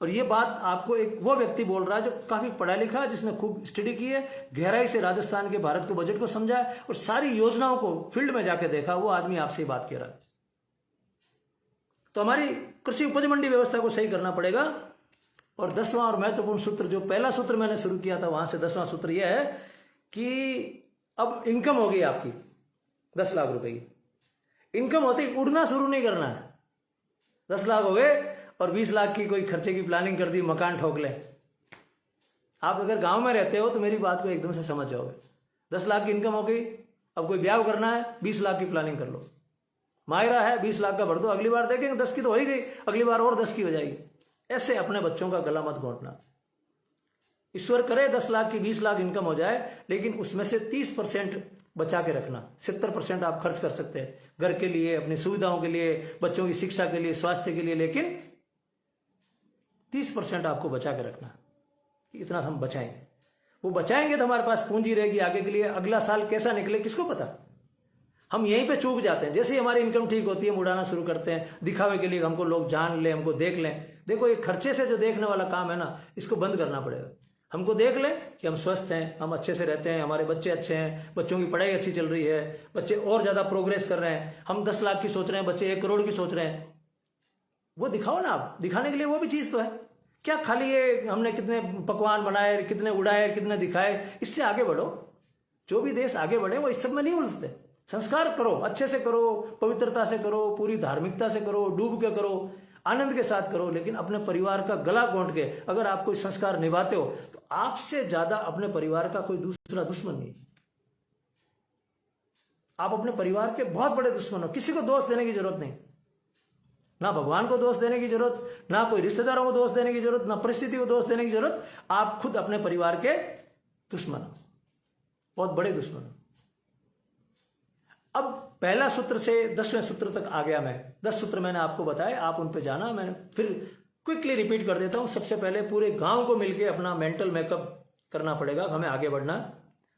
और ये बात आपको एक वो व्यक्ति बोल रहा है जो काफी पढ़ा लिखा है, जिसने खूब स्टडी की है, गहराई से राजस्थान के भारत को बजट को समझा है और सारी योजनाओं को फील्ड में जाके देखा, वो आदमी आपसे ही बात कह रहा है। तो हमारी कृषि उपज मंडी व्यवस्था को सही करना पड़ेगा। और 10वां और महत्वपूर्ण सूत्र, जो पहला सूत्र मैंने शुरू किया था, वहां से 10वां सूत्र यह है कि अब इनकम होगी आपकी 10 लाख रुपए की। इनकम होते ही उड़ना शुरू नहीं करना है। 10 लाख हो गए और 20 लाख की कोई खर्चे की प्लानिंग कर दी, मकान ठोक ले। आप अगर गांव में रहते हो तो मेरी बात को एकदम से समझ जाओगे। 10 लाख की इनकम हो गई, अब कोई ब्याह करना है, 20 लाख की प्लानिंग कर लो। मायरा है, 20 लाख का भर दो, अगली बार देखेंगे 10 की तो हो ही गई, अगली बार और 10 की हो जाएगी। ऐसे अपने बच्चों का गला मत घोंटना। ईश्वर करे 10 लाख की 20 लाख इनकम हो जाए, लेकिन उसमें से 30% बचा के रखना। 70% आप खर्च कर सकते हैं घर के लिए, अपनी सुविधाओं के लिए, बच्चों की शिक्षा के लिए, स्वास्थ्य के लिए, लेकिन 30% आपको बचा के रखना। इतना हम बचाएंगे, वो बचाएंगे तो हमारे पास पूंजी रहेगी आगे के लिए। अगला साल कैसा निकले किसको पता। हम यहीं पे चूक जाते हैं। जैसे ही हमारी इनकम ठीक होती है, मुड़ाना शुरू करते हैं, दिखावे के लिए हमको लोग जान ले, हमको देख लें। देखो ये खर्चे से जो देखने वाला काम है ना, इसको बंद करना पड़ेगा। हमको देख लें कि हम स्वस्थ हैं, हम अच्छे से रहते हैं, हमारे बच्चे अच्छे हैं, बच्चों की पढ़ाई अच्छी चल रही है, बच्चे और ज्यादा प्रोग्रेस कर रहे हैं, हम 10 लाख की सोच रहे हैं, बच्चे 1 करोड़ की सोच रहे हैं। वो दिखाओ ना आप, दिखाने के लिए वो भी चीज तो है। क्या खाली ये हमने कितने पकवान बनाए, कितने उड़ाए, कितने दिखाए, इससे आगे बढ़ो। जो भी देश आगे बढ़े वो इस सब में नहीं उलझते। संस्कार करो, अच्छे से करो, पवित्रता से करो, पूरी धार्मिकता से करो, डूब के करो, आनंद के साथ करो, लेकिन अपने परिवार का गला घोंट के अगर आप कोई संस्कार निभाते हो तो आपसे ज्यादा अपने परिवार का कोई दूसरा दुश्मन नहीं। आप अपने परिवार के बहुत बड़े दुश्मन हो। किसी को दोष देने की जरूरत नहीं, ना भगवान को दोष देने की जरूरत, ना कोई रिश्तेदारों को दोष देने की जरूरत, ना परिस्थिति को दोष देने की जरूरत। आप खुद अपने परिवार के दुश्मन हो, बहुत बड़े दुश्मन हो। अब पहला सूत्र से 10वें सूत्र तक आ गया मैं। 10 सूत्र मैंने आपको बताए, आप उन पे जाना। मैं फिर क्विकली रिपीट कर देता हूं। सबसे पहले पूरे गांव को मिलकर अपना मेंटल मेकअप करना पड़ेगा, हमें आगे बढ़ना।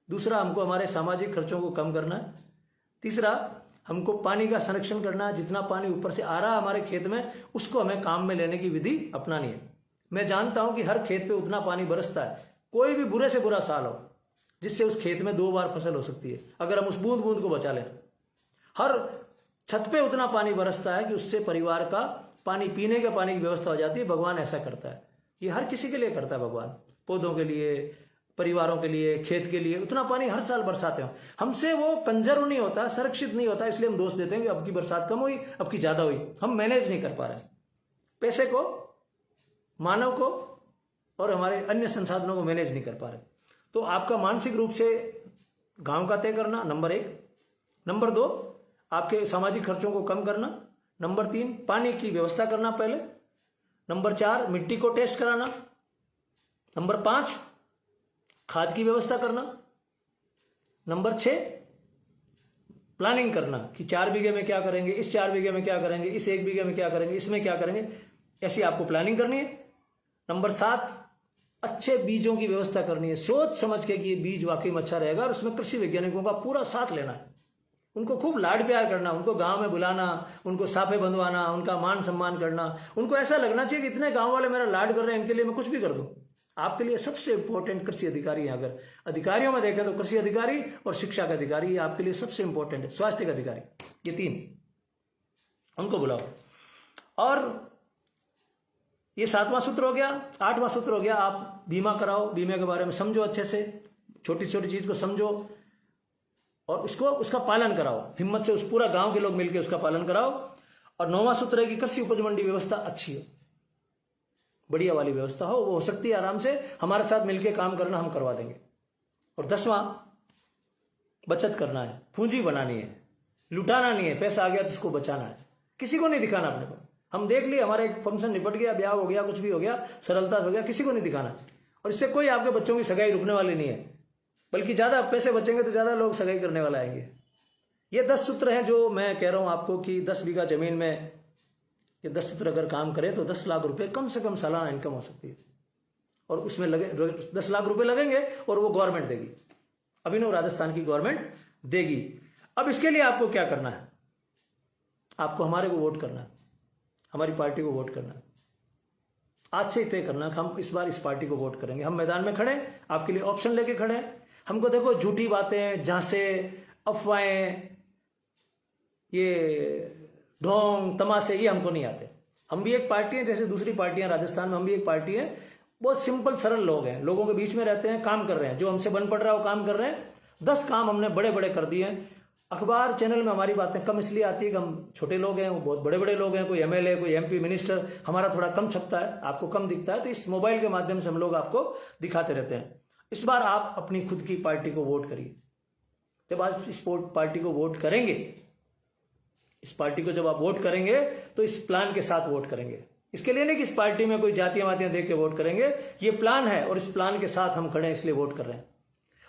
दूसरा, हमको हमारे सामाजिक खर्चों को कम करना। तीसरा, हमको पानी का संरक्षण करना। जितना पानी ऊपर से आ रहा है हमारे खेत में, उसको हमें काम में लेने की विधि अपनानी है। मैं जानता हूं कि हर खेत पे उतना पानी बरसता है, कोई भी बुरे से बुरा साल हो, जिससे उस खेत में 2 बार फसल हो सकती है, अगर हम उस बूंद बूंद को बचा लें। हर छत पे उतना पानी बरसता है कि उससे परिवार का पानी, पीने के पानी की व्यवस्था हो जाती है। भगवान ऐसा करता है, ये हर किसी के लिए करता है भगवान, पौधों के लिए, परिवारों के लिए, खेत के लिए, उतना पानी हर साल बरसाते हैं। हमसे वो कंजर्व नहीं होता, संरक्षित नहीं होता, इसलिए हम दोष देते हैं कि अब की बरसात कम हुई, अब की ज्यादा हुई। हम मैनेज नहीं कर पा रहे, पैसे को, मानव को और हमारे अन्य संसाधनों को मैनेज नहीं कर पा रहे। तो आपका मानसिक रूप से गांव का तय करना नंबर 1। नंबर 2, आपके सामाजिक खर्चों को कम करना। नंबर 3, पानी की व्यवस्था करना पहले। नंबर 4, मिट्टी को टेस्ट कराना। नंबर 5, खाद की व्यवस्था करना। नंबर 6, प्लानिंग करना कि 4 बीघे में क्या करेंगे, इस 4 बीघे में क्या करेंगे, इस 1 बीघे में क्या करेंगे, इसमें क्या करेंगे, ऐसी आपको प्लानिंग करनी है। नंबर 7, अच्छे बीजों की व्यवस्था करनी है, सोच समझ के कि ये बीज वाकई में अच्छा रहेगा, और उसमें कृषि वैज्ञानिकों का पूरा साथ लेना है। उनको खूब लाड प्यार करना, उनको गांव में बुलाना, उनको साफे बंधवाना, उनका मान सम्मान करना। उनको ऐसा लगना चाहिए कि इतने गांव वाले मेरा लाड कर रहे हैं, इनके लिए मैं कुछ भी कर दूं। आपके लिए सबसे इंपॉर्टेंट कृषि अधिकारी है। अगर अधिकारियों में देखें तो कृषि अधिकारी और शिक्षा का अधिकारी, ये आपके लिए सबसे इंपॉर्टेंट है। स्वास्थ्य का अधिकारी, ये 3, उनको बुलाओ। और ये 7वां सूत्र हो गया। 8वां सूत्र हो गया, आप बीमा कराओ, बीमे के बारे में समझो, अच्छे से छोटी छोटी चीज को समझो और उसका पालन कराओ हिम्मत से। उस पूरा गांव के लोग मिलकर उसका पालन कराओ। और 9वां सूत्र है कि कृषि उपज मंडी व्यवस्था अच्छी हो, बढ़िया वाली व्यवस्था हो, वो हो सकती है आराम से, हमारे साथ मिलकर काम करना, हम करवा देंगे। और 10वां, बचत करना है, पूंजी बनानी है, लुटाना नहीं है। पैसा आ गया तो उसको बचाना है, किसी को नहीं दिखाना अपने को। हम देख लिए, हमारा एक फंक्शन निपट गया, ब्याह हो गया, कुछ भी हो गया, सरलता से हो गया, किसी को नहीं दिखाना। और इससे कोई आपके बच्चों की सगाई रुकने वाली नहीं है, बल्कि ज्यादा पैसे बचेंगे तो ज्यादा लोग सगाई करने वाले आएंगे। ये 10 सूत्र हैं जो मैं कह रहा हूं आपको कि 10 बीघा जमीन में ये 10 सूत्र अगर काम करें तो 10 लाख रुपए कम से कम सालाना इनकम हो सकती है। और उसमें 10 लाख रुपए लगेंगे और वो गवर्नमेंट देगी, अभिनव राजस्थान की गवर्नमेंट देगी। अब इसके लिए आपको क्या करना है, आपको हमारे को वोट करना है, हमारी पार्टी को वोट करना है। आज से ही तय करना कि हम इस बार इस पार्टी को वोट करेंगे। हम मैदान में खड़े, आपके लिए ऑप्शन लेके खड़े हैं। हमको देखो झूठी बातें, झांसे, अफवाहें, ये ढोंग तमाशे, ये हमको नहीं आते। हम भी एक पार्टी है, जैसे दूसरी पार्टियां राजस्थान में, हम भी एक पार्टी है। बहुत सिंपल सरल लोग हैं, लोगों के बीच में रहते हैं, काम कर रहे हैं, जो हमसे बन पड़ रहा है वो काम कर रहे हैं। 10 काम हमने बड़े बड़े कर दिए हैं। अखबार चैनल में हमारी बातें कम इसलिए आती है कि हम छोटे लोग हैं, वो बहुत बड़े बड़े लोग हैं, कोई एमएलए, कोई एमपी, मिनिस्टर, हमारा थोड़ा कम छपता है, आपको कम दिखता है। तो इस मोबाइल के माध्यम से हम लोग आपको दिखाते रहते हैं। इस बार आप अपनी खुद की पार्टी को वोट करिए। जब आज इस पार्टी को वोट करेंगे, इस पार्टी को जब आप वोट करेंगे तो इस प्लान के साथ वोट करेंगे। इसके लिए नहीं कि इस पार्टी में कोई जातियां वातियां देख के वोट करेंगे, ये प्लान है और इस प्लान के साथ हम खड़े हैं, इसलिए वोट कर रहे हैं।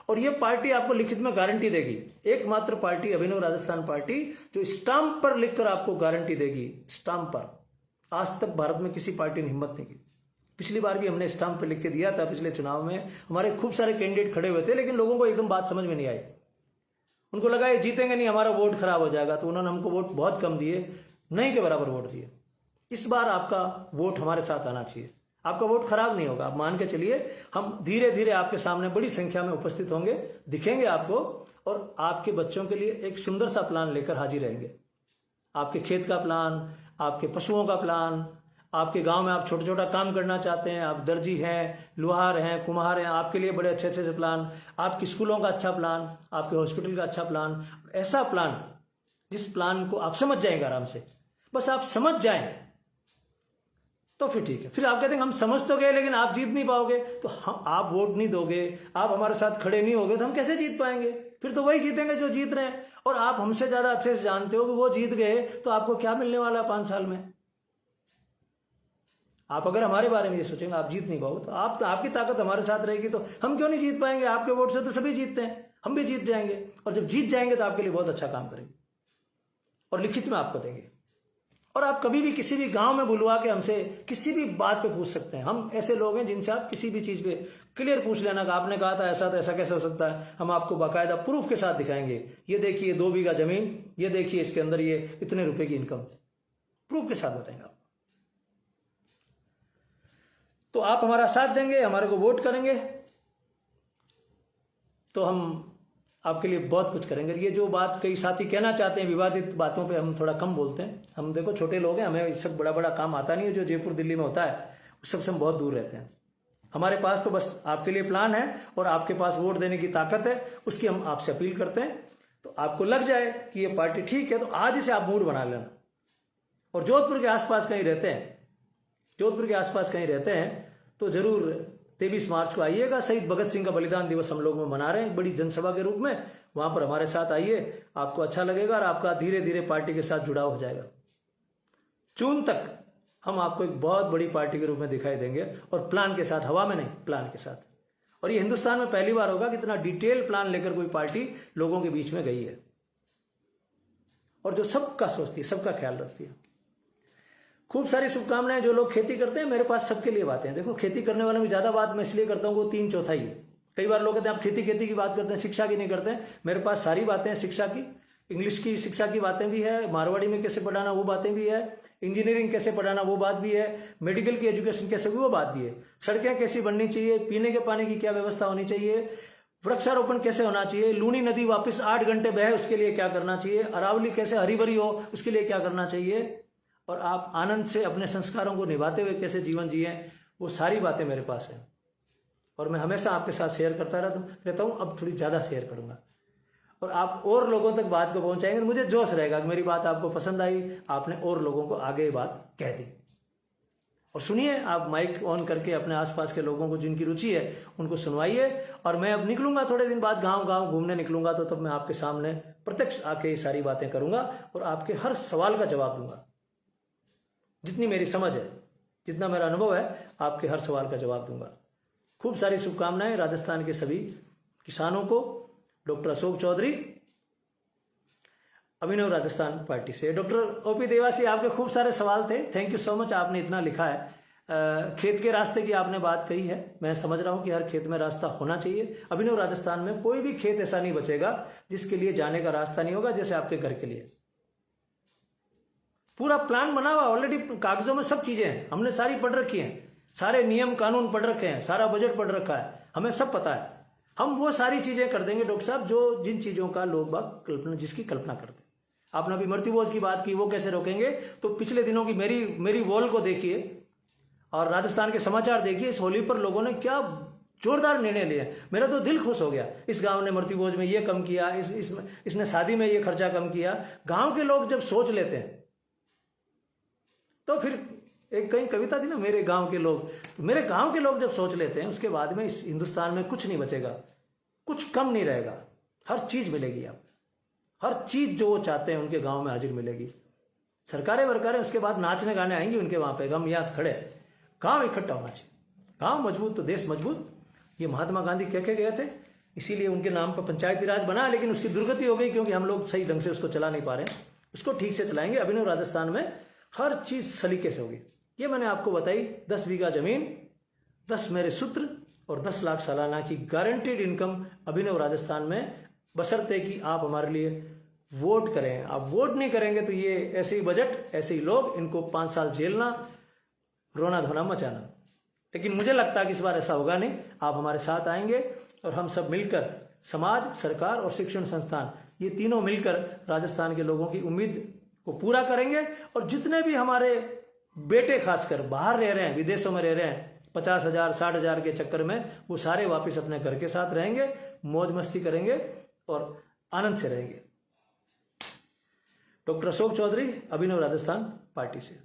और ये पार्टी आपको लिखित में गारंटी देगी, एकमात्र पार्टी अभिनव राजस्थान पार्टी जो स्टाम्प पर लिखकर आपको गारंटी देगी, स्टाम्प पर। आज तक भारत में किसी पार्टी ने हिम्मत नहीं की। पिछली बार भी हमने स्टाम्प पर लिख के दिया था, पिछले चुनाव में हमारे खूब सारे कैंडिडेट खड़े हुए थे, लेकिन लोगों को एकदम बात समझ में नहीं आई। उनको लगा ये जीतेंगे नहीं, हमारा वोट खराब हो जाएगा, तो उन्होंने हमको वोट बहुत कम दिए, नहीं के बराबर वोट दिए। इस बार आपका वोट हमारे साथ आना चाहिए, आपका वोट खराब नहीं होगा। आप मान के चलिए, हम धीरे धीरे आपके सामने बड़ी संख्या में उपस्थित होंगे, दिखेंगे आपको, और आपके बच्चों के लिए एक सुंदर सा प्लान लेकर हाजिर रहेंगे। आपके खेत का प्लान, आपके पशुओं का प्लान, आपके गांव में आप छोटा छोटा काम करना चाहते हैं, आप दर्जी हैं, लुहार हैं, कुम्हार हैं, आपके लिए बड़े अच्छे अच्छे से प्लान, आपके स्कूलों का अच्छा प्लान, आपके हॉस्पिटल का अच्छा प्लान, ऐसा प्लान जिस प्लान को आप समझ जाएंगे आराम से। बस आप समझ जाएं तो फिर ठीक है। फिर आप कहते हैं हम समझ तो गए लेकिन आप जीत नहीं पाओगे, तो आप वोट नहीं दोगे, आप हमारे साथ खड़े नहीं होगे, तो हम कैसे जीत पाएंगे? फिर तो वही जीतेंगे जो जीत रहे हैं। और आप हमसे ज्यादा अच्छे से जानते हो कि वो जीत गए तो आपको क्या मिलने वाला है 5 साल में। आप अगर हमारे बारे में ये सोचेंगे आप जीत नहीं पाओगे, तो आपकी ताकत हमारे साथ रहेगी, तो हम क्यों नहीं जीत पाएंगे? आपके वोट से तो सभी जीतते हैं, हम भी जीत जाएंगे। और जब जीत जाएंगे तो आपके लिए बहुत अच्छा काम करेंगे और लिखित में आपको देंगे। और आप कभी भी किसी भी गांव में बुलवा के हमसे किसी भी बात पे पूछ सकते हैं। हम ऐसे लोग हैं जिनसे आप किसी भी चीज पे क्लियर पूछ लेना कि आपने कहा था ऐसा कैसे हो सकता है। हम आपको बाकायदा प्रूफ के साथ दिखाएंगे, ये देखिए 2 बीघा जमीन, ये देखिए इसके अंदर ये इतने रुपए की इनकम, प्रूफ के साथ बताएंगे आप। तो आप हमारा साथ देंगे, हमारे को वोट करेंगे, तो हम आपके लिए बहुत कुछ करेंगे। ये जो बात कई साथी कहना चाहते हैं, विवादित बातों पे हम थोड़ा कम बोलते हैं। हम देखो छोटे लोग हैं, हमें इस सब बड़ा बड़ा काम आता नहीं है। जो जयपुर दिल्ली में होता है उस सब से हम बहुत दूर रहते हैं। हमारे पास तो बस आपके लिए प्लान है और आपके पास वोट देने की ताकत है, उसकी हम आपसे अपील करते हैं। तो आपको लग जाए कि ये पार्टी ठीक है तो आज से आप मूड बना लेना। और जोधपुर के आसपास कहीं रहते हैं तो जरूर 23 मार्च को आइएगा। शहीद भगत सिंह का बलिदान दिवस हम लोग में मना रहे हैं बड़ी जनसभा के रूप में। वहां पर हमारे साथ आइए, आपको अच्छा लगेगा और आपका धीरे धीरे पार्टी के साथ जुड़ाव हो जाएगा। जून तक हम आपको एक बहुत बड़ी पार्टी के रूप में दिखाई देंगे, और प्लान के साथ, हवा में नहीं, प्लान के साथ। और ये हिंदुस्तान में पहली बार होगा कि इतना डिटेल प्लान लेकर कोई पार्टी लोगों के बीच में गई है, और जो सबका सोचती है, सबका ख्याल रखती है। खूब सारी शुभकामनाएं। जो लोग खेती करते हैं, मेरे पास सबके लिए बातें हैं। देखो, खेती करने वालों में ज्यादा बात मैं इसलिए करता हूँ, वो 3/4 है। कई बार लोग कहते हैं आप खेती की बात करते हैं, शिक्षा की नहीं करते हैं। मेरे पास सारी बातें हैं शिक्षा की। इंग्लिश की शिक्षा की बातें भी है, मारवाड़ी में कैसे पढ़ाना वो बातें भी है, इंजीनियरिंग कैसे पढ़ाना वो बात भी है, मेडिकल की एजुकेशन कैसे वो बात भी है, सड़कें कैसी बननी चाहिए, पीने के पानी की क्या व्यवस्था होनी चाहिए, वृक्षारोपण कैसे होना चाहिए, लूनी नदी वापस 8 घंटे बहे उसके लिए क्या करना चाहिए, अरावली कैसे हरी भरी हो उसके लिए क्या करना चाहिए, और आप आनंद से अपने संस्कारों को निभाते हुए कैसे जीवन जिए, वो सारी बातें मेरे पास हैं। और मैं हमेशा आपके साथ शेयर करता रहता हूँ। अब थोड़ी ज़्यादा शेयर करूँगा, और आप और लोगों तक बात को पहुंचाएंगे। मुझे जोश रहेगा कि मेरी बात आपको पसंद आई, आपने और लोगों को आगे ये बात कह दी। और सुनिए, आप माइक ऑन करके अपने आसपास के लोगों को जिनकी रुचि है उनको सुनवाइए। और मैं अब निकलूंगा, थोड़े दिन बाद गांव गांव घूमने निकलूंगा, तो तब मैं आपके सामने प्रत्यक्ष आके ये सारी बातें करूंगा और आपके हर सवाल का जवाब दूंगा। जितनी मेरी समझ है, जितना मेरा अनुभव है, आपके हर सवाल का जवाब दूंगा। खूब सारी शुभकामनाएं राजस्थान के सभी किसानों को। डॉक्टर अशोक चौधरी, अभिनव राजस्थान पार्टी से। डॉक्टर ओपी देवासी, आपके खूब सारे सवाल थे, थैंक यू सो मच, आपने इतना लिखा है। खेत के रास्ते की आपने बात कही है, मैं समझ रहा हूं कि हर खेत में रास्ता होना चाहिए। अभिनव राजस्थान में कोई भी खेत ऐसा नहीं बचेगा जिसके लिए जाने का रास्ता नहीं होगा, जैसे आपके घर के लिए। पूरा प्लान बना हुआ ऑलरेडी, कागजों में सब चीजें हैं, हमने सारी पढ़ रखी हैं, सारे नियम कानून पढ़ रखे हैं, सारा बजट पढ़ रखा है, हमें सब पता है। हम वो सारी चीजें कर देंगे डॉक्टर साहब, जो जिन चीजों का लोग बाग कल्पना, जिसकी कल्पना करते हैं। आपने अभी मृत्युभोज की बात की, वो कैसे रोकेंगे? तो पिछले दिनों की मेरी वॉल को देखिए और राजस्थान के समाचार देखिए। इस होली पर लोगों ने क्या जोरदार निर्णय लिया, मेरा तो दिल खुश हो गया। इस गांव ने मृत्युभोज में ये कम किया, इसने शादी में ये खर्चा कम किया। गांव के लोग जब सोच लेते हैं तो फिर एक कहीं कविता थी ना, मेरे गांव के लोग। तो मेरे गांव के लोग जब सोच लेते हैं, उसके बाद में इस हिंदुस्तान में कुछ नहीं बचेगा, कुछ कम नहीं रहेगा, हर चीज मिलेगी आपको। हर चीज जो वो चाहते हैं उनके गांव में हाजिर मिलेगी। सरकारें वरकारें उसके बाद नाचने गाने आएंगे उनके वहां पे, हम याद खड़े। गांव इकट्ठा होना चाहिए, गांव मजबूत तो देश मजबूत। ये महात्मा गांधी कह के गए थे, इसीलिए उनके नाम पर पंचायती राज बना, लेकिन उसकी दुर्गति हो गई क्योंकि हम लोग सही ढंग से उसको चला नहीं पा रहे हैं। उसको ठीक से चलाएंगे। अभिनव राजस्थान में हर चीज सलीके से होगी। ये मैंने आपको बताई। 10 बीघा जमीन, 10 मेरे सूत्र और 10 लाख सालाना की गारंटीड इनकम अभिनव राजस्थान में, बशर्ते कि आप हमारे लिए वोट करें। आप वोट नहीं करेंगे तो ये ऐसे ही बजट, ऐसे ही लोग, इनको 5 साल झेलना, रोना धोना मचाना। लेकिन मुझे लगता है कि इस बार ऐसा होगा नहीं। आप हमारे साथ आएंगे और हम सब मिलकर, समाज, सरकार और शिक्षण संस्थान, ये तीनों मिलकर राजस्थान के लोगों की उम्मीद को पूरा करेंगे। और जितने भी हमारे बेटे खासकर बाहर रह रहे हैं, विदेशों में रह रहे हैं, 50,000 60,000 के चक्कर में, वो सारे वापस अपने घर के साथ रहेंगे, मौज मस्ती करेंगे और आनंद से रहेंगे। डॉक्टर अशोक चौधरी, अभिनव राजस्थान पार्टी से।